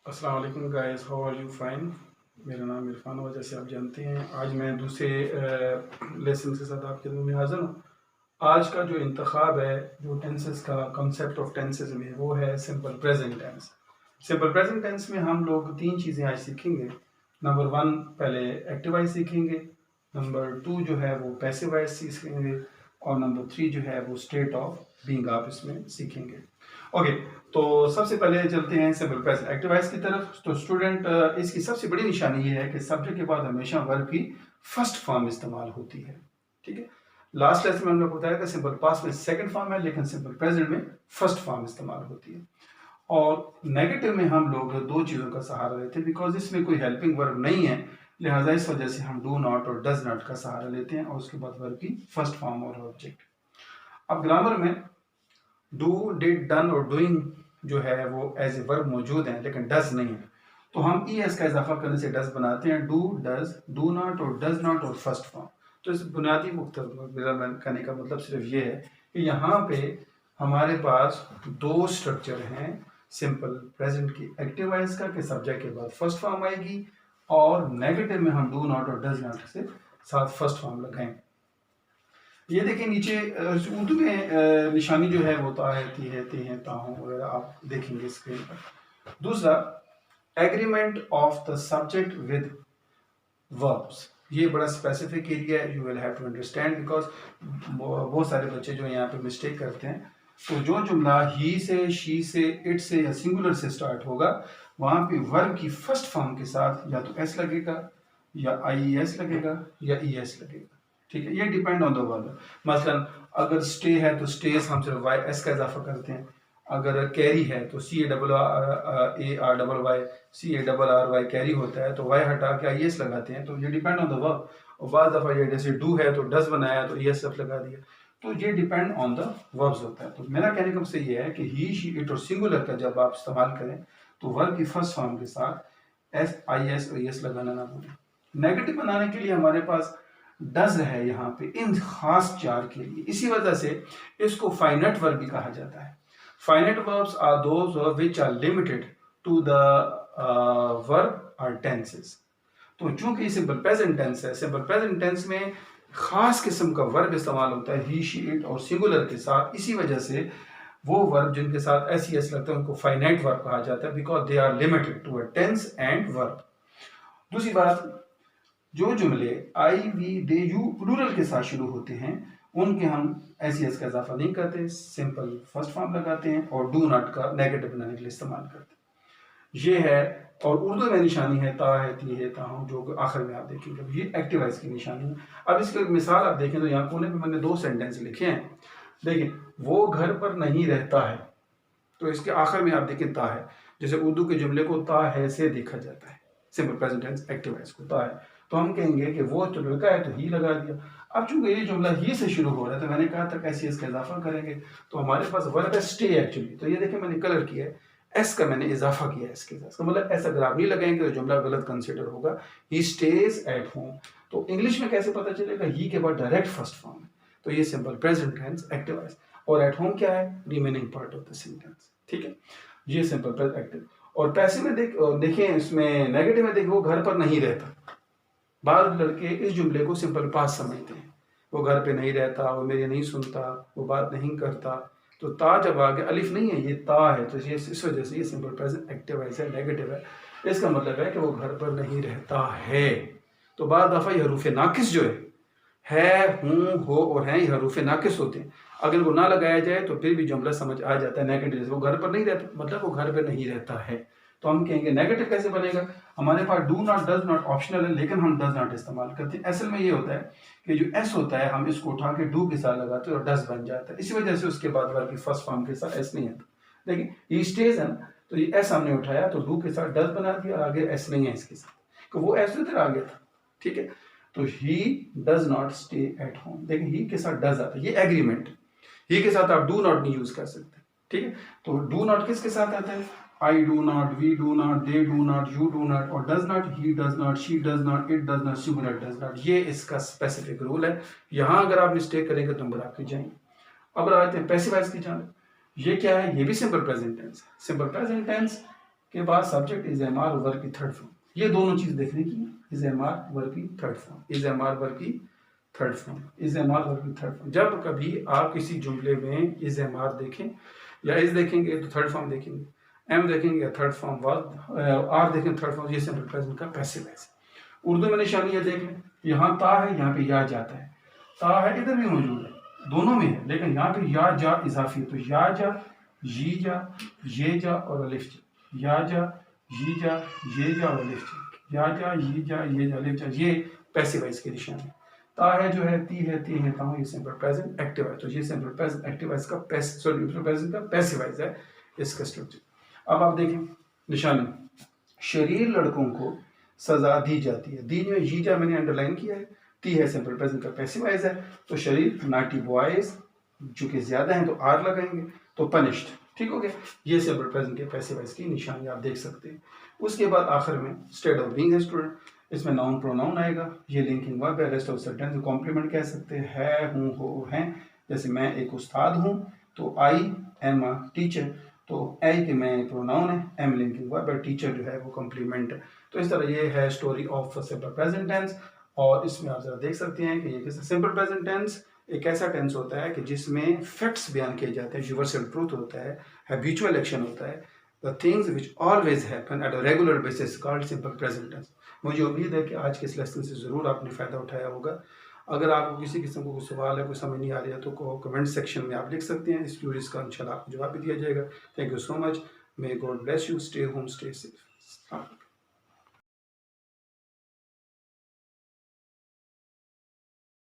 अस्सलाम वालेकुम guys, how are you? Fine. मेरा नाम इरफान है, जैसे आप जानते हैं। आज मैं दूसरे लेसन के साथ आपके में हाज़िर हूँ। आज का जो इंतखाब है, जो टेंसेस का कंसेप्ट ऑफ टेंसेस में, वो है simple present tense. Simple present tense में हम लोग तीन चीज़ें आज सीखेंगे। नंबर वन, पहले एक्टिव वॉइस सीखेंगे। नंबर टू जो है वो पैसिव वॉइस सीखेंगे। और नंबर थ्री जो है वो स्टेट ऑफ बीइंग आप इसमें सीखेंगे। ओके, तो सबसे पहले चलते हैं सिंपल प्रेजेंट एक्टिव वॉइस की तरफ। तो स्टूडेंट, इसकी सबसे बड़ी निशानी ये है कि सब्जेक्ट के बाद हमेशा वर्ब की फर्स्ट फॉर्म इस्तेमाल होती है। ठीक है, लास्ट लेसन में हमने बताया था सिंपल पास्ट में सेकंड फॉर्म है, लेकिन सिंपल प्रेजेंट में फर्स्ट फॉर्म इस्तेमाल होती है। और नेगेटिव में हम लोग दो चीज़ों का सहारा लेते हैं, बिकॉज इसमें कोई हेल्पिंग वर्ब नहीं है, लिहाजा इस वजह से हम डू नॉट और डज नॉट का सहारा लेते हैं और उसके बाद वर्ब की फर्स्ट फॉर्म और ऑब्जेक्ट। अब ग्रामर में डू, डिड, डन और डूइंग जो है वो एज ए वर्ब मौजूद है, लेकिन डज नहीं है। तो हम ई एस का इजाफा करने से डज बनाते हैं। डू, डज, डू नॉट और डज नॉट और फर्स्ट फॉर्म। तो इस बुनियादी मेरा कहने का मतलब सिर्फ ये है कि यहाँ पे हमारे पास दो स्ट्रक्चर हैं सिंपल प्रेजेंट की एक्टिव वॉइस का, कि सब्जेक्ट के बाद फर्स्ट फॉर्म आएगी, और नेगेटिव में हम डू नॉट और डज नॉट से साथ फर्स्ट फॉर्म लगाएंगे। ये देखिए नीचे उर्दू में निशानी जो है वो ता है, ती है, ते हैं, ताहों वगैरह आप देखेंगे स्क्रीन पर। दूसरा, agreement of the subject with verbs. ये बड़ा स्पेसिफिक एरिया है, you will have to understand, because बहुत सारे बच्चे जो यहाँ पे मिस्टेक करते हैं। तो जो जुमला ही से, शी से, इट से या सिंगुलर से स्टार्ट होगा, वहाँ पे वर्ब की फर्स्ट फॉर्म के साथ या तो एस लगेगा, या आई एस लगेगा, या ई एस लगेगा। ठीक है, ये डिपेंड ऑन द वर्ब। मसलन अगर स्टे है तो स्टेज हम सिर्फ वाई एस का इजाफा करते हैं। अगर कैरी है तो C A double A R double Y, C A double R Y carry होता है, तो वाई हटा के आई एस लगाते हैं। तो ये डिपेंड ऑन द वर्ब। और बाद दफ़ा ये जैसे डू है तो डज बनाया तो ई एस एफ लगा दिया। तो ये डिपेंड ऑन द वर्ब्स होता है। तो मेरा कहने का से ये है कि ही, शी, इट और सिंगुलर का जब आप इस्तेमाल करें तो वर्ब की फर्स्ट फॉर्म के साथ एस, आई एस और ई एस लगाना ना भूलें। नेगेटिव बनाने के लिए हमारे पास डज है यहाँ पे इन खास चार के लिए, इसी वजह से इसको फाइनाइट वर्ब भी कहा जाता है। Finite verbs are those which are limited to the verb और टेंसेस। तो चूंकि सिंपल प्रेजेंट टेंस है, सिंपल प्रेजेंट टेंस में खास किस्म का वर्ब इस्तेमाल होता है ही, शी, इट और सिंगुलर के साथ। इसी वजह से वो वर्ब जिनके साथ एस ई एस लगता है उनको फाइनाइट वर्ब कहा जाता है, because they are limited to a tense and verb. दूसरी बात, जो जुमले I, we, they, you plural के साथ शुरू होते हैं उनके हम एस ई एस का इजाफा नहीं करते, सिंपल फर्स्ट फॉर्म लगाते हैं और डू नॉट का नेगेटिव बनाने के लिए इस्तेमाल करते हैं। ये है। और उर्दू में निशानी है ता है, ती है, ताहूं, जो आखिर में आप देखेंगे ये एक्टिव वॉइस की निशानी है। अब इसकी मिसाल आप देखें तो यहाँ कोने पे मैंने दो सेंटेंस लिखे हैं। देखिए, वो घर पर नहीं रहता है, तो इसके आखिर में आप देखें ता है। जैसे उर्दू के जुमले को ता है से देखा जाता है, simple present tense active voice को ता है, तो हम कहेंगे कि वो तो लड़का है तो ही लगा दिया। अब चूंकि ये जुमला ही से शुरू हो रहा है तो मैंने कहा था कैसे इसका इजाफा करेंगे, तो हमारे पास वर्ब है स्टे एक्चुअली। तो ये देखिए मैंने कलर किया है, एस का मैंने इजाफा किया है इसके साथ, मतलब ऐसा अगर आप नहीं लगाएंगे तो जुमला गलत कंसिडर होगा। ही स्टेज एट होम। तो इंग्लिश में कैसे पता चलेगा? ही के बाद डायरेक्ट फर्स्ट फॉर्म है, तो ये simple present tense active voice. और एट होम क्या है? Remaining part of the sentence. ठीक है, ये सिंपल प्रेजेंट एक्टिव। और पैसिव में देखें इसमें नेगेटिव में देखिए वो घर पर नहीं रहता। बाद लड़के इस जुमले को सिंपल पास समझते हैं, वो घर पे नहीं रहता, वो मेरी नहीं सुनता, वो बात नहीं करता। तो ता जब आगे अलिफ नहीं है, ये ता है, तो ये इस वजह से ये सिंपल प्रेजेंट एक्टिव है, नेगेटिव है। इसका मतलब है कि वो घर पर नहीं रहता है। तो बाद दफ़ा ये हरूफ नाकिस जो है, हूँ, हो और हैं, ये हरूफ नाकिस होते हैं। अगर वो ना लगाया जाए तो फिर भी जुमला समझ आ जाता है नेगेटिव। वो घर पर नहीं रहता मतलब वो घर पर नहीं रहता है, तो हम कहेंगे नेगेटिव कैसे बनेगा? हमारे पास do not, does not optional है, लेकिन हम डज नॉट इस्तेमाल करते हैं। असल में ये होता है कि जो एस होता है हम इसको उठा के डू के साथ लगाते हैं और डज बन जाता है। इसी वजह से उसके बाद वर्ब की फर्स्ट फॉर्म के साथ एस नहीं आता। देखिए ये स्टेज है ना, तो ये एस हमने उठाया तो डू के साथ डज बना दिया, आगे एस नहीं है इसके साथ, तो वो एस इधर आ गया था। ठीक है, तो he does not stay at home. देखिए ही के साथ डज आता है, ये एग्रीमेंट। ही के साथ आप डू नॉट नहीं यूज कर सकते। ठीक है, तो डू नॉट किसके साथ आता है? I do not, we do not, they do not, you do not, और does not, he does not, she does not, it does not, singular does not। ये इसका स्पेसिफिक रूल है। यहाँ अगर आप मिस्टेक करेंगे तो नंबर आपके जाएंगे। अब आते हैं पैसिव वॉइस की जान। ये क्या है? ये भी सिंपल प्रेजेंट टेंस है। सिंपल प्रेजेंट टेंस के बाद subject is am are verb की थर्ड फॉर्म। ये दोनों चीज देखने की, इज एम आर वर्ब की third form, is am are verb की third form, is am are verb की थर्ड फॉर्म। जब कभी आप किसी जुमले में इज एम आर देखें या इज देखेंगे तो थर्ड फॉर्म देखेंगे, एम देखेंगे या थर्ड फॉर्म वर्ब, आर देखेंगे थर्ड फॉर्म, ये सिंपल प्रेजेंट का पैसिव वॉइस है। उर्दू में निशानी ये देख लें, यहाँ ता है, यहाँ पे या जाता है, ता है इधर भी मौजूद है, दोनों में है, लेकिन यहाँ पे या जा इजाफी है, तो या जा, ये जा, ये जा और अलिफ जा, या जा, ये जा, ये जा और अलिफ जा, या जा, ये जा, ये जा, अलिफ जा, ये पैसिव वॉइस की निशानी है। ता है जो है, ती है, ती है, ता हूं, ये सिंपल प्रेजेंट एक्टिव है, तो ये सिंपल प्रेजेंट एक्टिव वॉइस का सिंपल प्रेजेंट का पैसिव वॉइस है इसका स्ट्रक्चर। अब आप देखें निशानी, शरीर लड़कों को सजा दी जाती है, दी में ये जा मैंने अंडरलाइन किया है, ती है सिंपल प्रेजेंट का पैसिव वॉइस है, तो शरीर नाटी बॉयज जो कि ज्यादा हैं तो आर लगाएंगे, तो पनिश्ड, ठीक हो गया। ये सिंपल प्रेजेंट के पैसिव वॉइस की निशानी आप देख सकते हैं। उसके बाद आखिर में स्टेट ऑफ बीइंग है स्टूडेंट, इसमें नाउन प्रोनाउन आएगा, ये लिंकिंग वर्ब है, रेस्ट ऑफ सेंटेंस कॉम्प्लीमेंट कह सकते हैं, है, हूँ, हो, हैं। जैसे मैं एक उस्ताद हूँ तो आई एम अ टीचर, तो आई के मैं प्रोनाउन है, एम लिंकिंग वर्ब है, टीचर जो है वो कॉम्प्लीमेंट है। तो इस तरह ये है story of simple present tense. और इसमें आप जरा देख सकते हैं कि ये कैसे सिंपल प्रेजेंट टेंस एक ऐसा टेंस होता है कि जिसमें फैक्ट्स बयान किए जाते हैं, यूनिवर्सल ट्रूथ होता है, हैबिचुअल एक्शन होता है, the things which always happen at a regular basis called simple present tense. मुझे उम्मीद है कि आज के इस लेसन से ज़रूर आपने फ़ायदा उठाया होगा। अगर आपको किसी किस्म का कोई सवाल है, कोई समझ नहीं आ रही है, तो कमेंट सेक्शन में आप लिख सकते हैं, इस इसका इंशाल्लाह आपको जवाब भी दिया जाएगा। Thank you so much, may God bless you, stay home, stay safe.